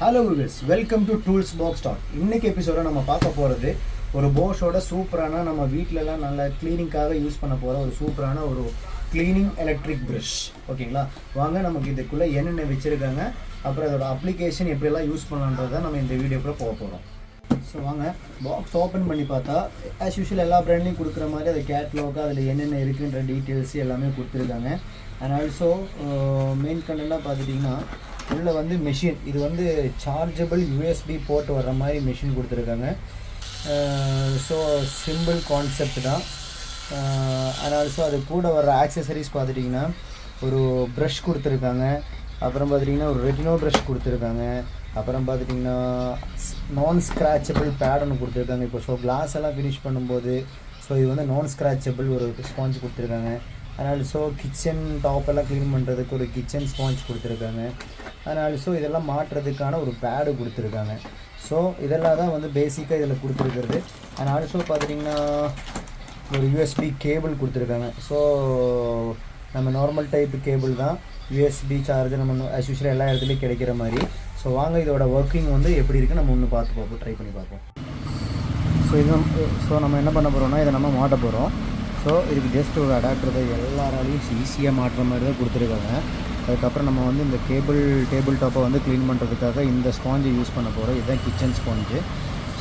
Hello viewers, welcome to Tools Box Talk. இன்னைக்கு எபிசோட நம்ம பார்க்க போகிறது ஒரு போஷோட சூப்பரான நம்ம வீட்டிலலாம் நல்ல க்ளீனிங்காக யூஸ் பண்ண போகிற ஒரு சூப்பரான ஒரு க்ளீனிங் எலக்ட்ரிக் ப்ரஷ். ஓகேங்களா, வாங்க நமக்கு இதுக்குள்ளே என்னென்ன வச்சுருக்காங்க, அப்புறம் அதோட அப்ளிகேஷன் எப்படியெல்லாம் யூஸ் பண்ணலான்றதை நம்ம இந்த வீடியோக்குள்ளே போக போகிறோம். ஸோ வாங்க பாக்ஸ் ஓப்பன் பண்ணி பார்த்தா ஆஸ் யூஷுவல் எல்லா ப்ராண்ட்லையும் கொடுக்குற மாதிரி அது கேட்லாக் அதில் என்னென்ன இருக்குன்ற டீட்டெயில்ஸ் எல்லாமே கொடுத்துருக்காங்க. அண்ட் ஆல்சோ மெயின் கண்டென்ட்டாக பார்த்துட்டிங்கன்னா உள்ளே வந்து மெஷின், இது வந்து சார்ஜபிள் யூஎஸ்பி போட்டு வர்ற மாதிரி மெஷின் கொடுத்துருக்காங்க. ஸோ சிம்பிள் கான்செப்ட் தான். அண்ட் ஆல்சோ அது கூட வர்ற ஆக்சசரிஸ் பார்த்துட்டிங்கன்னா ஒரு ப்ரஷ் கொடுத்துருக்காங்க, அப்புறம் பார்த்துட்டிங்கன்னா ஒரு ரெட்டினோ ப்ரஷ் கொடுத்துருக்காங்க, அப்புறம் பார்த்துட்டிங்கன்னா நான் ஸ்க்ராச்சபிள் பேட் ஒன்று கொடுத்துருக்காங்க. இப்போ ஸோ கிளாஸ் எல்லாம் ஃபினிஷ் பண்ணும்போது ஸோ இது வந்து நான் ஸ்க்ராச்சபிள் ஒரு ஸ்பாஞ்ச் கொடுத்துருக்காங்க. அண்ட் ஆல்சோ கிச்சன் டாப்பெல்லாம் க்ளீன் பண்ணுறதுக்கு ஒரு கிச்சன் ஸ்பாஞ்ச் கொடுத்துருக்காங்க. அண்ட் ஆல்சோ இதெல்லாம் மாட்டுறதுக்கான ஒரு பேடு கொடுத்துருக்காங்க. ஸோ இதெல்லாம் தான் வந்து பேசிக்காக இதில் கொடுத்துருக்கிறது. அண்ட் ஆல்சோ பார்த்துட்டிங்கன்னா ஒரு யூஎஸ்பி கேபிள் கொடுத்துருக்காங்க. ஸோ நம்ம நார்மல் டைப்பு கேபிள் தான், யூஎஸ்பி சார்ஜர் நம்ம ஆஸ் யூஷுவல் எல்லா இடத்துலையும் கிடைக்கிற மாதிரி. ஸோ வாங்க இதோட ஒர்க்கிங் வந்து எப்படி இருக்குது நம்ம ஒன்று பார்த்து பார்ப்போம், ட்ரை பண்ணி பார்ப்போம். ஸோ நம்ம என்ன பண்ண போகிறோம்னா இதை நம்ம மாட்ட போகிறோம். ஸோ இதுக்கு ஜஸ்ட் ஒரு அடாப்டர் தான், எல்லாராலையும் ஈஸியாக மாட்டுற மாதிரி தான் கொடுத்துருக்காங்க. அதுக்கப்புறம் நம்ம வந்து இந்த டேபிள் டாப்பை வந்து க்ளீன் பண்ணுறதுக்காக இந்த ஸ்பாஞ்சை யூஸ் பண்ண போகிறோம். இதுதான் கிச்சன் ஸ்பாஞ்சு.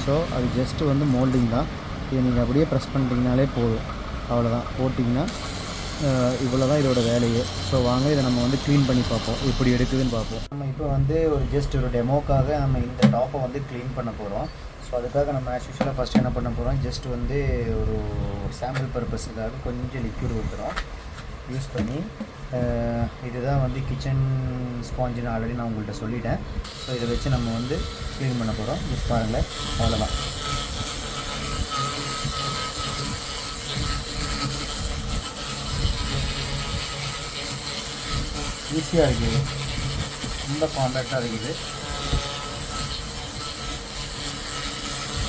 ஸோ அது ஜஸ்ட்டு வந்து மோல்டிங் தான். இதை நீங்கள் அப்படியே ப்ரெஸ் பண்ணிட்டீங்கனாலே போதும், அவ்வளோதான். போட்டிங்கன்னா இவ்வளோ தான் இதோட வேலையே. ஸோ வாங்க இதை நம்ம வந்து க்ளீன் பண்ணி பார்ப்போம், எப்படி எடுக்குதுன்னு பார்ப்போம். நம்ம இப்போ வந்து ஒரு டெமோக்காக நம்ம இந்த டாப்பை வந்து க்ளீன் பண்ண போகிறோம். ஸோ அதுக்காக நம்ம ஆஸ் யூஷுவலாக ஃபஸ்ட்டு என்ன பண்ண போகிறோம், ஜஸ்ட் வந்து ஒரு சாம்பிள் பர்பஸுக்காக கொஞ்சம் லிக்விட் ஊற்றுறோம் யூஸ் பண்ணி. இதுதான் வந்து கிச்சன் ஸ்பாஞ்சுன்னு ஆல்ரெடி நான் உங்கள்கிட்ட சொல்லிட்டேன். ஸோ இதை வச்சு நம்ம வந்து க்ளீன் பண்ண போகிறோம். யூஸ் பாருங்கள், அவ்வளோதான். ஈஸியாக இருக்குது, ரொம்ப காம்பேக்டாக இருக்குது.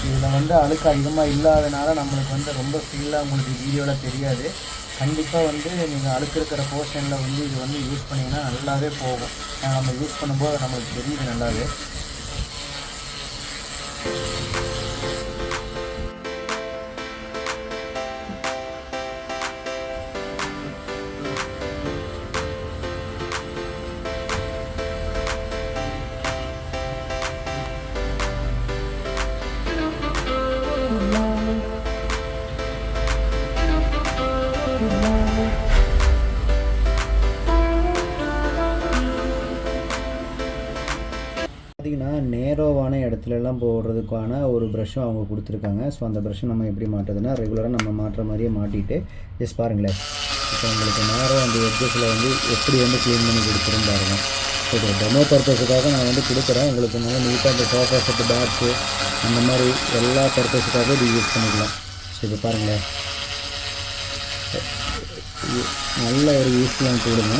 இதில் வந்து அழுக்கு அதிகமாக இல்லாதனால நம்மளுக்கு வந்து ரொம்ப ஃபீலாக உங்களுக்கு வீடியோவில் தெரியாது. கண்டிப்பாக வந்து நீங்கள் அழுக்கு இருக்கிற போர்ஷனில் வந்து இது வந்து யூஸ் பண்ணிங்கன்னா நல்லாவே போகும். நம்ம யூஸ் பண்ணும்போது நம்மளுக்கு தெரியுது நல்லாவே. பார்த்திங்கன்னா நேரோவான இடத்துலலாம் போடுறதுக்கான ஒரு ப்ரஷ்ஷும் அவங்க கொடுத்துருக்காங்க. ஸோ அந்த ப்ரஷ்ஷை நம்ம எப்படி மாட்டுறதுன்னா ரெகுலராக நம்ம மாட்டுற மாதிரியே மாட்டிட்டு ஜஸ்ட் பாருங்களேன். இப்போ உங்களுக்கு நேரோ அந்த எட்ஜஸில் வந்து எப்படி வந்து க்ளீன் பண்ணி கொடுத்துரும் பாருங்கள். ஸோ இது டெமோ பர்பஸுக்காக நான் வந்து கொடுக்குறேன். உங்களுக்கு நல்லா நீட்டாக அந்த சோஃபா செட்டு, பேட்ஸு அந்த மாதிரி எல்லா பர்பஸுக்காக இது யூஸ் பண்ணிக்கலாம். ஸோ இப்போ பாருங்களேன், நல்ல ஒரு யூஸ்ஃபுல்லாக கொடுங்க.